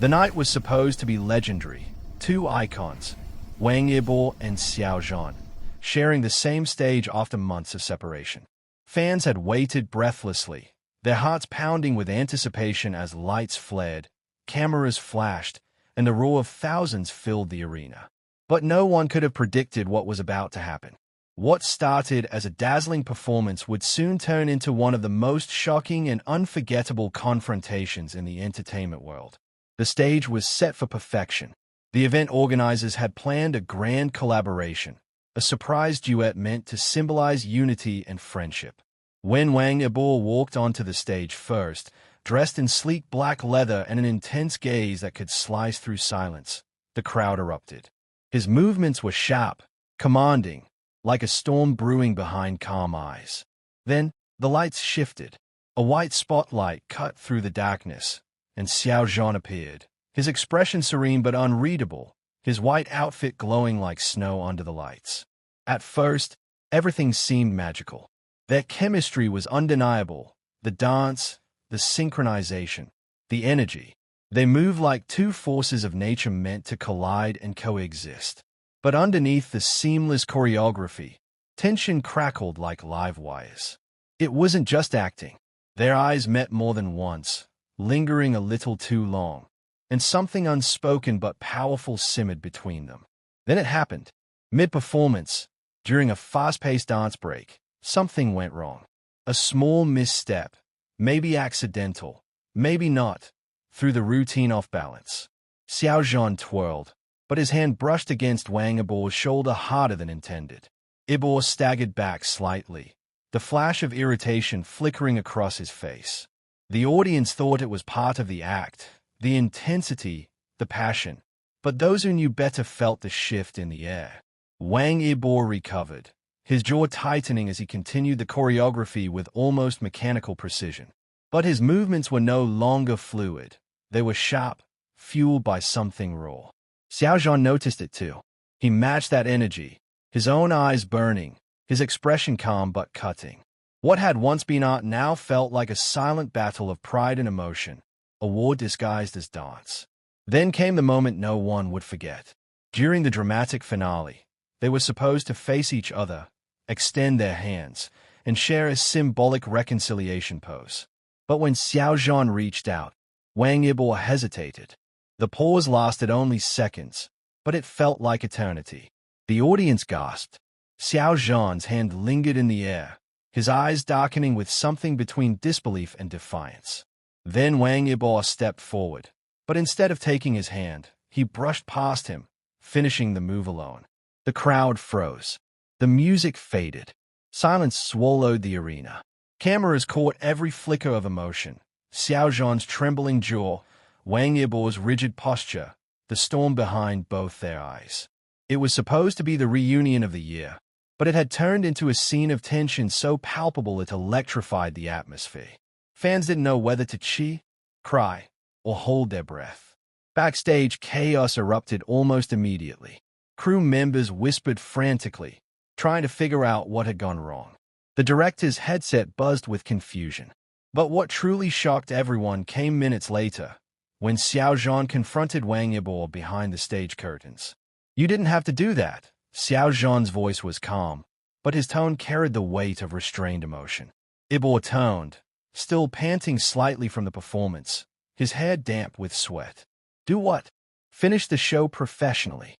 The night was supposed to be legendary. Two icons, Wang Yibo and Xiao Zhan, sharing the same stage after months of separation. Fans had waited breathlessly, their hearts pounding with anticipation as lights flared, cameras flashed, and the roar of thousands filled the arena. But no one could have predicted what was about to happen. What started as a dazzling performance would soon turn into one of the most shocking and unforgettable confrontations in the entertainment world. The stage was set for perfection. The event organizers had planned a grand collaboration, a surprise duet meant to symbolize unity and friendship. When Wang Yibo walked onto the stage first, dressed in sleek black leather and an intense gaze that could slice through silence, the crowd erupted. His movements were sharp, commanding, like a storm brewing behind calm eyes. Then, the lights shifted. A white spotlight cut through the darkness, and Xiao Zhan appeared, his expression serene but unreadable, his white outfit glowing like snow under the lights. At first, everything seemed magical. Their chemistry was undeniable. The dance, the synchronization, the energy. They moved like two forces of nature meant to collide and coexist. But underneath the seamless choreography, tension crackled like live wires. It wasn't just acting. Their eyes met more than once, lingering a little too long, and something unspoken but powerful simmered between them. Then it happened. Mid-performance, during a fast-paced dance break, something went wrong. A small misstep, maybe accidental, maybe not, threw the routine off balance. Xiao Zhan twirled, but his hand brushed against Wang Yibo's shoulder harder than intended. Yibo staggered back slightly, the flash of irritation flickering across his face. The audience thought it was part of the act, the intensity, the passion. But those who knew better felt the shift in the air. Wang Yibo recovered, his jaw tightening as he continued the choreography with almost mechanical precision. But his movements were no longer fluid. They were sharp, fueled by something raw. Xiao Zhan noticed it too. He matched that energy, his own eyes burning, his expression calm but cutting. What had once been art now felt like a silent battle of pride and emotion, a war disguised as dance. Then came the moment no one would forget. During the dramatic finale, they were supposed to face each other, extend their hands, and share a symbolic reconciliation pose. But when Xiao Zhan reached out, Wang Yibo hesitated. The pause lasted only seconds, but it felt like eternity. The audience gasped. Xiao Zhan's hand lingered in the air, his eyes darkening with something between disbelief and defiance. Then Wang Yibo stepped forward, but instead of taking his hand, he brushed past him, finishing the move alone. The crowd froze. The music faded. Silence swallowed the arena. Cameras caught every flicker of emotion. Xiao Zhan's trembling jaw, Wang Yibo's rigid posture, the storm behind both their eyes. It was supposed to be the reunion of the year, but it had turned into a scene of tension so palpable it electrified the atmosphere. Fans didn't know whether to cheer, cry, or hold their breath. Backstage, chaos erupted almost immediately. Crew members whispered frantically, trying to figure out what had gone wrong. The director's headset buzzed with confusion. But what truly shocked everyone came minutes later, when Xiao Zhan confronted Wang Yibo behind the stage curtains. "You didn't have to do that." Xiao Zhan's voice was calm, but his tone carried the weight of restrained emotion. Yibo toned, still panting slightly from the performance, his hair damp with sweat. "Do what?" "Finish the show professionally."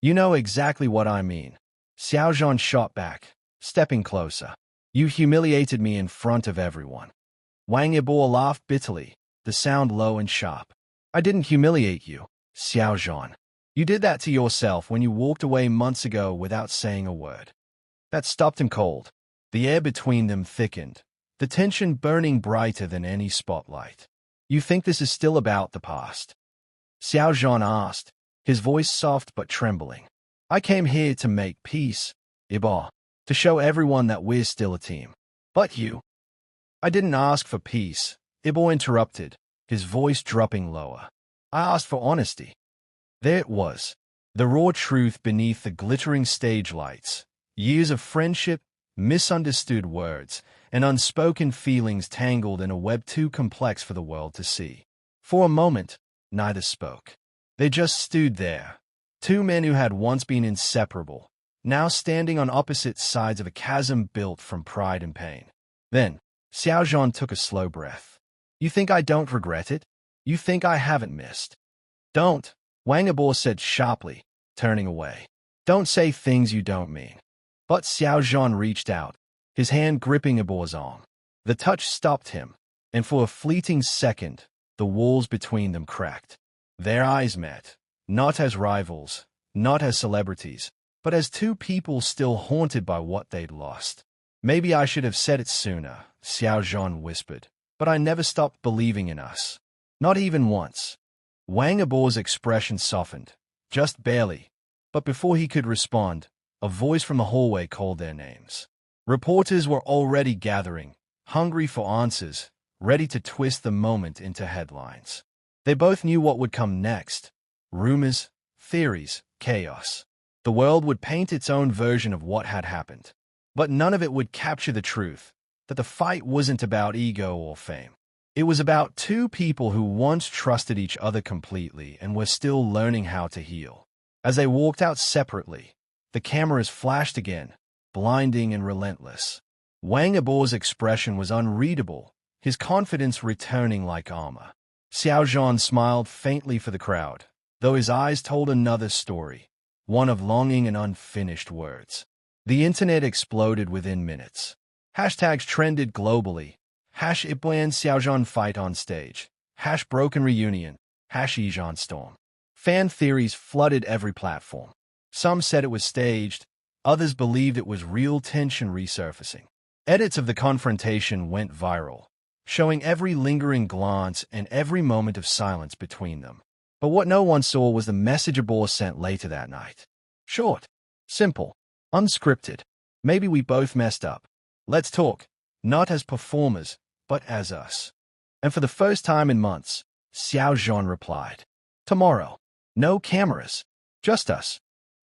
"You know exactly what I mean." Xiao Zhan shot back, stepping closer. "You humiliated me in front of everyone." Wang Yibo laughed bitterly, the sound low and sharp. "I didn't humiliate you, Xiao Zhan. You did that to yourself when you walked away months ago without saying a word." That stopped him cold. The air between them thickened, the tension burning brighter than any spotlight. "You think this is still about the past?" Xiao Zhan asked, his voice soft but trembling. "I came here to make peace, Yibo, to show everyone that we're still a team. But you—" "I didn't ask for peace," Yibo interrupted, his voice dropping lower. "I asked for honesty." There it was, the raw truth beneath the glittering stage lights. Years of friendship, misunderstood words, and unspoken feelings tangled in a web too complex for the world to see. For a moment, Neither spoke. They just stood there. Two men who had once been inseparable, now standing on opposite sides of a chasm built from pride and pain. Then, Xiao Zhan took a slow breath. You think I don't regret it? You think I haven't missed? Don't, Wang Yibo said sharply, turning away. Don't say things you don't mean. But Xiao Zhan reached out, his hand gripping Yibo's arm. The touch stopped him, and for a fleeting second, the walls between them cracked. Their eyes met, not as rivals, not as celebrities, but as two people still haunted by what they'd lost. Maybe I should have said it sooner, Xiao Zhan whispered, but I never stopped believing in us. Not even once. Wang Yibo's expression softened, just barely, but before he could respond, a voice from the hallway called their names. Reporters were already gathering, hungry for answers, ready to twist the moment into headlines. They both knew what would come next. Rumors, theories, chaos. The world would paint its own version of what had happened. But none of it would capture the truth, that the fight wasn't about ego or fame. It was about two people who once trusted each other completely and were still learning how to heal. As they walked out separately, the cameras flashed again, blinding and relentless. Wang Yibo's expression was unreadable, his confidence returning like armor. Xiao Zhan smiled faintly for the crowd, though his eyes told another story, one of longing and unfinished words. The internet exploded within minutes. Hashtags trended globally. #Yibo and Xiao fight on stage. #broken reunion. #Yizhan storm. Fan theories flooded every platform. Some said it was staged. Others believed it was real tension resurfacing. Edits of the confrontation went viral, showing every lingering glance and every moment of silence between them. But what no one saw was the message Yibo sent later that night. Short, simple, unscripted. Maybe we both messed up. Let's talk, not as performers, but as us. And for the first time in months, Xiao Zhan replied, tomorrow. No cameras, just us.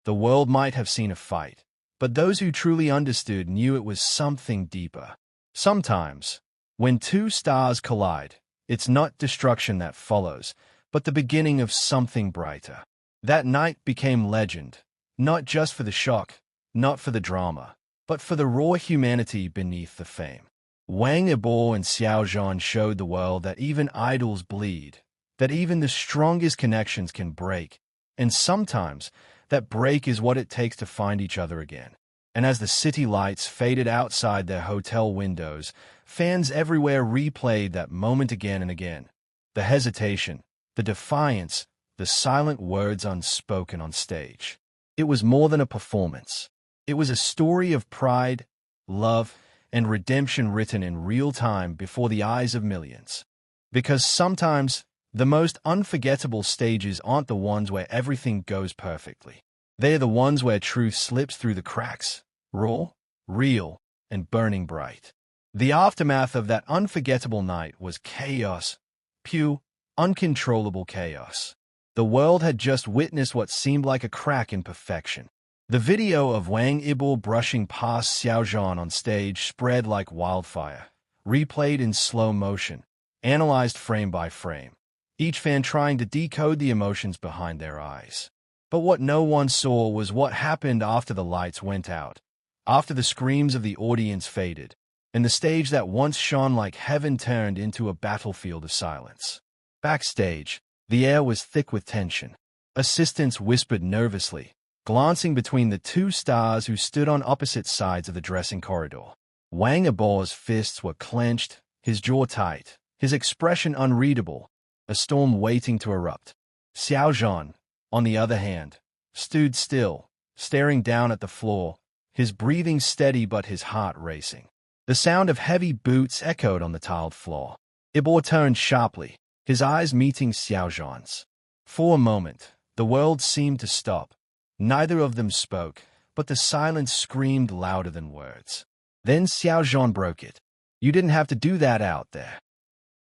The world might have seen a fight, but those who truly understood knew it was something deeper. Sometimes, when two stars collide, it's not destruction that follows, but the beginning of something brighter. That night became legend, not just for the shock, not for the drama, but for the raw humanity beneath the fame. Wang Yibo and Xiao Zhan showed the world that even idols bleed, that even the strongest connections can break, and sometimes that break is what it takes to find each other again. And as the city lights faded outside their hotel windows, fans everywhere replayed that moment again and again. The hesitation, the defiance, the silent words unspoken on stage. It was more than a performance. It was a story of pride, love, and redemption written in real time before the eyes of millions. Because sometimes, the most unforgettable stages aren't the ones where everything goes perfectly. They're the ones where truth slips through the cracks, raw, real, and burning bright. The aftermath of that unforgettable night was chaos, pure, uncontrollable chaos. The world had just witnessed what seemed like a crack in perfection. The video of Wang Yibo brushing past Xiao Zhan on stage spread like wildfire, replayed in slow motion, analyzed frame by frame, each fan trying to decode the emotions behind their eyes. But what no one saw was what happened after the lights went out, after the screams of the audience faded, and the stage that once shone like heaven turned into a battlefield of silence. Backstage, the air was thick with tension. Assistants whispered nervously, glancing between the two stars who stood on opposite sides of the dressing corridor. Wang Yibo's fists were clenched, his jaw tight, his expression unreadable, a storm waiting to erupt. Xiao Zhan, on the other hand, stood still, staring down at the floor, his breathing steady but his heart racing. The sound of heavy boots echoed on the tiled floor. Yibo turned sharply, his eyes meeting Xiao Zhan's. For a moment, the world seemed to stop. Neither of them spoke, but the silence screamed louder than words. Then Xiao Zhan broke it. You didn't have to do that out there.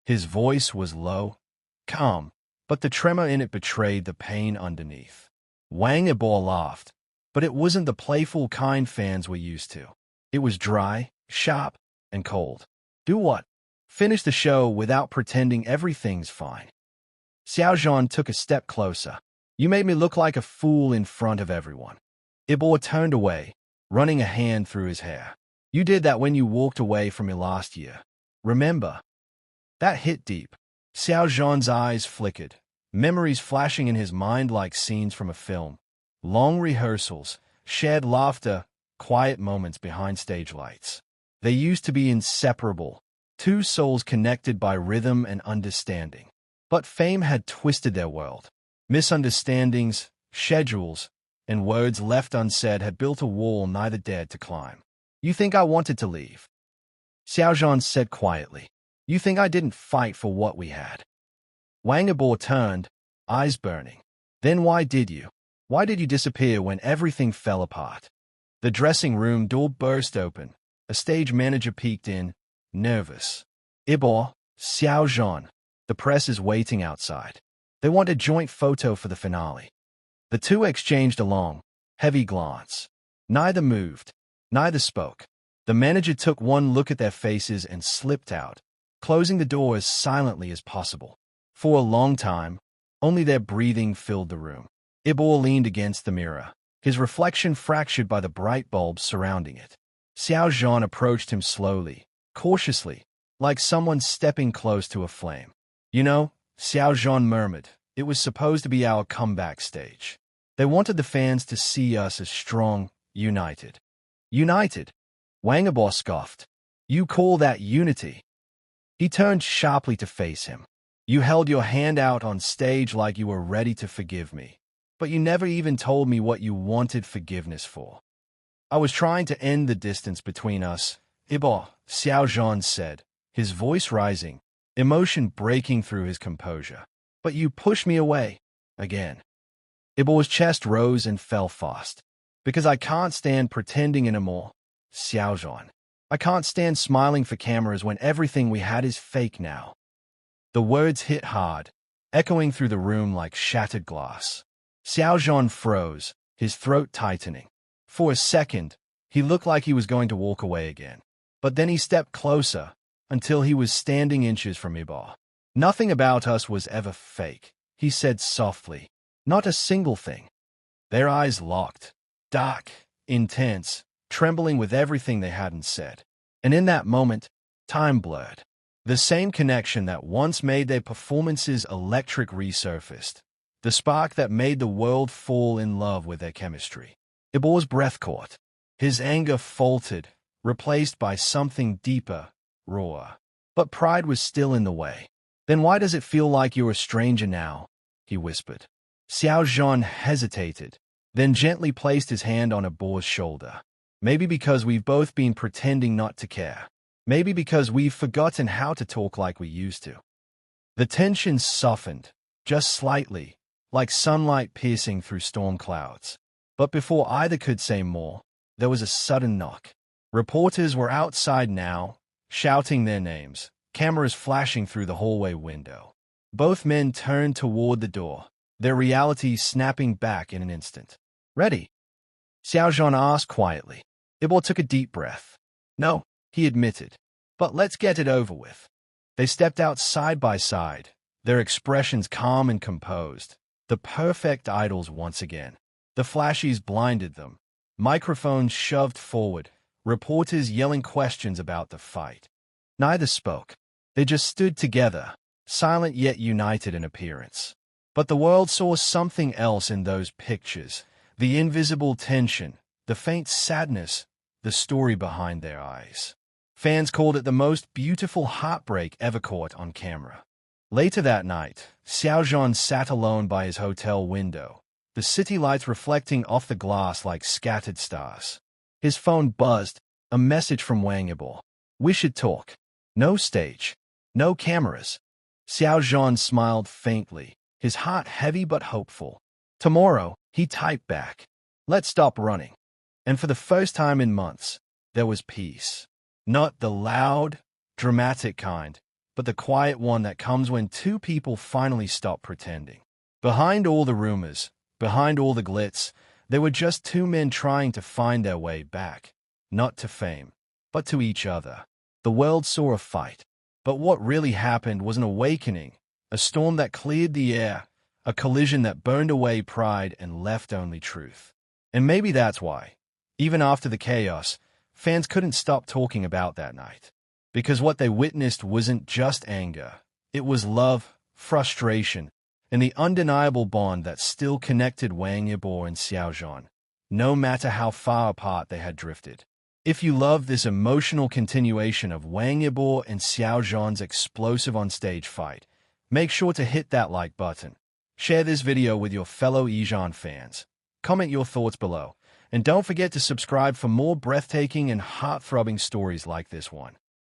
His voice was low, calm, but the tremor in it betrayed the pain underneath. Wang Yibo laughed, but it wasn't the playful kind fans were used to. It was dry, sharp, and cold. Do what? Finish the show without pretending everything's fine. Xiao Zhan took a step closer. You made me look like a fool in front of everyone. Yibo turned away, running a hand through his hair. You did that when you walked away from me last year. Remember? That hit deep. Xiao Zhan's eyes flickered, memories flashing in his mind like scenes from a film. Long rehearsals, shared laughter, quiet moments behind stage lights. They used to be inseparable, two souls connected by rhythm and understanding. But fame had twisted their world. Misunderstandings, schedules, and words left unsaid had built a wall neither dared to climb. You think I wanted to leave? Xiao Zhan said quietly. You think I didn't fight for what we had? Wang Yibo turned, eyes burning. Then why did you? Why did you disappear when everything fell apart? The dressing room door burst open. A stage manager peeked in, nervous. Yibo, Xiao Zhan. The press is waiting outside. They want a joint photo for the finale. The two exchanged a long, heavy glance. Neither moved. Neither spoke. The manager took one look at their faces and slipped out, closing the door as silently as possible. For a long time, only their breathing filled the room. Yibo leaned against the mirror, his reflection fractured by the bright bulbs surrounding it. Xiao Zhan approached him slowly, cautiously, like someone stepping close to a flame. You know, Xiao Zhan murmured, it was supposed to be our comeback stage. They wanted the fans to see us as strong, united. United? Wang Yibo scoffed. You call that unity? He turned sharply to face him. You held your hand out on stage like you were ready to forgive me. But you never even told me what you wanted forgiveness for. I was trying to end the distance between us, Yibo, Xiao Zhan said, his voice rising, emotion breaking through his composure. But you pushed me away, again. Yibo's chest rose and fell fast. Because I can't stand pretending anymore, Xiao Zhan. I can't stand smiling for cameras when everything we had is fake now. The words hit hard, echoing through the room like shattered glass. Xiao Zhan froze, his throat tightening. For a second, he looked like he was going to walk away again. But then he stepped closer, until he was standing inches from Yibo. Nothing about us was ever fake, he said softly. Not a single thing. Their eyes locked, dark, intense, trembling with everything they hadn't said. And in that moment, time blurred. The same connection that once made their performances electric resurfaced. The spark that made the world fall in love with their chemistry. Yibo's breath caught. His anger faltered, replaced by something deeper, rawer. But pride was still in the way. Then why does it feel like you're a stranger now? He whispered. Xiao Zhan hesitated, then gently placed his hand on Yibo's shoulder. Maybe because we've both been pretending not to care. Maybe because we've forgotten how to talk like we used to. The tension softened, just slightly, like sunlight piercing through storm clouds. But before either could say more, there was a sudden knock. Reporters were outside now, shouting their names, cameras flashing through the hallway window. Both men turned toward the door, their reality snapping back in an instant. Ready? Xiao Zhan asked quietly. Yibo took a deep breath. No, he admitted. But let's get it over with. They stepped out side by side, their expressions calm and composed. The perfect idols once again. The flashes blinded them. Microphones shoved forward, reporters yelling questions about the fight. Neither spoke. They just stood together, silent yet united in appearance. But the world saw something else in those pictures. The invisible tension, the faint sadness, the story behind their eyes. Fans called it the most beautiful heartbreak ever caught on camera. Later that night, Xiao Zhan sat alone by his hotel window, the city lights reflecting off the glass like scattered stars. His phone buzzed, a message from Wang Yibo. We should talk. No stage. No cameras. Xiao Zhan smiled faintly, his heart heavy but hopeful. Tomorrow, he typed back. Let's stop running. And for the first time in months, there was peace. Not the loud, dramatic kind, but the quiet one that comes when two people finally stop pretending. Behind all the rumors, behind all the glitz, there were just two men trying to find their way back. Not to fame, but to each other. The world saw a fight. But what really happened was an awakening, A storm that cleared the air, a collision that burned away pride and left only truth. And maybe that's why, even after the chaos, fans couldn't stop talking about that night. Because what they witnessed wasn't just anger. It was love, frustration, and the undeniable bond that still connected Wang Yibo and Xiao Zhan, no matter how far apart they had drifted. If you love this emotional continuation of Wang Yibo and Xiao Zhan's explosive on-stage fight, make sure to hit that like button. Share this video with your fellow Yizhan fans. Comment your thoughts below. And don't forget to subscribe for more breathtaking and heart-throbbing stories like this one.